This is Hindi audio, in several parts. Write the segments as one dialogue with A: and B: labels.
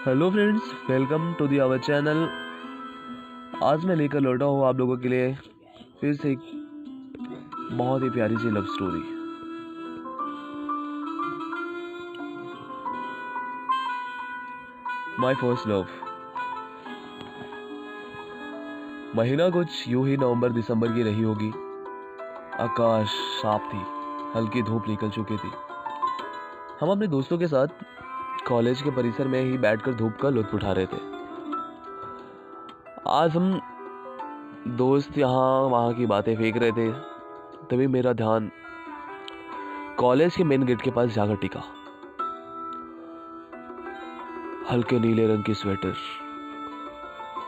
A: Hello friends, welcome to the our channel. आज मैं लेकर लौटा हूँ आप लोगों के लिए फिर से एक बहुत ही प्यारी सी love story. My first love. महीना कुछ यूं ही नवंबर दिसंबर की रही होगी। आकाश साफ थी, हल्की धूप निकल चुकी थी। हम अपने दोस्तों के साथ कॉलेज के परिसर में ही बैठकर धूप का लुत्फ उठा रहे थे। आज हम दोस्त यहाँ वहाँ की बातें फेंक रहे थे, तभी मेरा ध्यान कॉलेज के मेन गेट के पास जाकर टिका। हल्के नीले रंग की स्वेटर,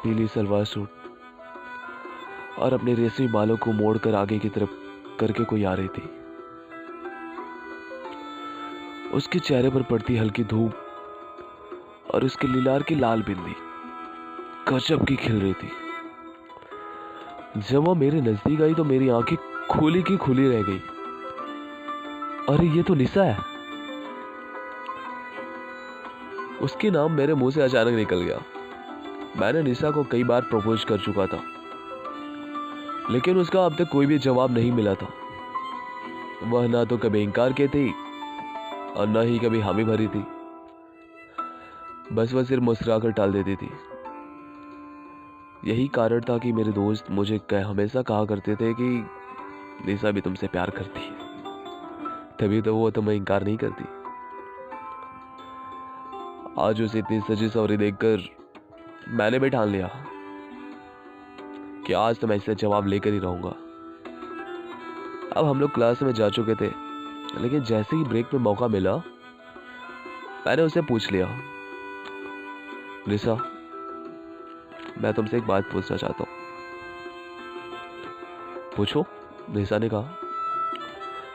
A: नीली सलवार सूट और अपने रेशमी बालों को मोड़कर आगे की तरफ करके कोई आ रही थी। उसके चेहरे पर पड़ती हल्की धूप और उसके लीलार की लाल बिंदी गजब की खिल रही थी। जब वो मेरे नजदीक आई तो मेरी आंखें खुली की खुली रह गई। अरे ये तो निशा है। उसके नाम मेरे मुंह से अचानक निकल गया। मैंने निशा को कई बार प्रपोज कर चुका था, लेकिन उसका अब तक कोई भी जवाब नहीं मिला था। वह ना तो कभी इनकार की थी और ना ही कभी हामी भरी थी। बस वह सिर्फ मुस्कुराकर टाल देती थी। यही कारण था कि मेरे दोस्त मुझे हमेशा कहा करते थे कि निशा भी तुमसे प्यार करती है, तभी तो वो तुम्हें इनकार नहीं करती। आज उसे इतनी सजी सवरी देखकर मैंने भी ठान लिया कि आज तो मैं इससे जवाब लेकर ही रहूंगा। अब हम लोग क्लास में जा चुके थे, लेकिन जैसे ही ब्रेक में मौका मिला मैंने उसे पूछ लिया, निशा, मैं तुमसे एक बात पूछना चाहता हूँ। पूछो, निशा ने कहा।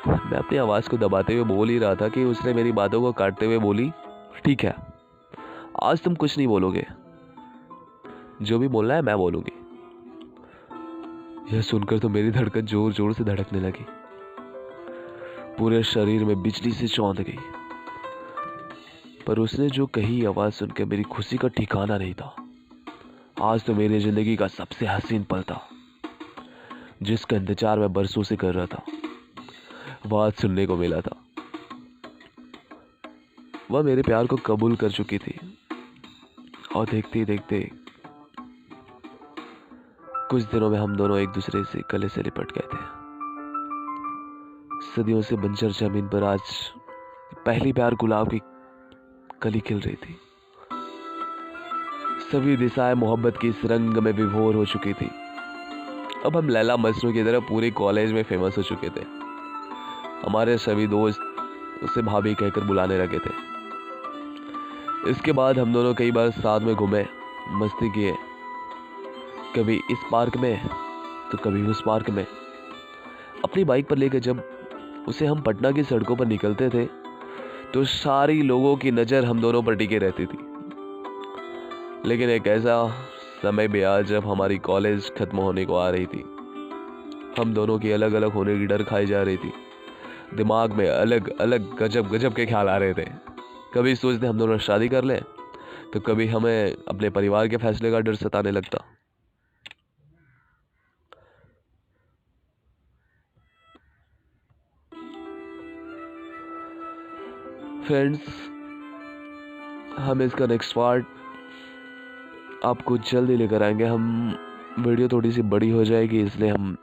A: मैं अपनी आवाज को दबाते हुए बोल ही रहा था कि उसने मेरी बातों को काटते हुए बोली, ठीक है, आज तुम कुछ नहीं बोलोगे, जो भी बोलना है मैं बोलूंगी। यह सुनकर तो मेरी धड़कन जोर जोर से धड़कने लगी। पूरे शरीर में बिजली से चौंध गई। पर उसने जो कही आवाज सुनकर मेरी खुशी का ठिकाना नहीं था। आज तो मेरी जिंदगी का सबसे हसीन पल था, जिसका इंतजार मैं बरसों से कर रहा था। वह आज सुनने को मिला था। वह मेरे प्यार को कबूल कर चुकी थी और देखते ही देखते कुछ दिनों में हम दोनों एक दूसरे से गले से लिपट गए थे। सदियों से बंजर जमीन पर आज पहली बार गुलाब की कली खिल रही थी। सभी दिशाएं मोहब्बत की इस रंग में विभोर हो चुकी थी। अब हम लैला मजनू की तरह पूरे कॉलेज में फेमस हो चुके थे। हमारे सभी दोस्त उसे भाभी कहकर बुलाने लगे थे। इसके बाद हम दोनों कई बार साथ में घूमे, मस्ती किए, कभी इस पार्क में तो कभी उस पार्क में। अपनी बाइक पर लेकर जब उसे हम पटना की सड़कों पर निकलते थे तो सारी लोगों की नज़र हम दोनों पर टिके रहती थी। लेकिन एक ऐसा समय भी आया जब हमारी कॉलेज खत्म होने को आ रही थी। हम दोनों की अलग अलग होने की डर खाई जा रही थी। दिमाग में अलग अलग गजब गजब के ख्याल आ रहे थे। कभी सोचते हम दोनों शादी कर लें, तो कभी हमें अपने परिवार के फैसले का डर सताने लगता। फ्रेंड्स, हम इसका नेक्स्ट पार्ट आपको जल्दी लेकर आएंगे। हम वीडियो थोड़ी सी बड़ी हो जाएगी, इसलिए हम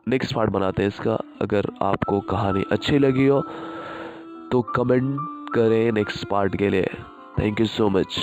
A: नेक्स्ट पार्ट बनाते हैं इसका। अगर आपको कहानी अच्छी लगी हो तो कमेंट करें नेक्स्ट पार्ट के लिए। Thank you so much.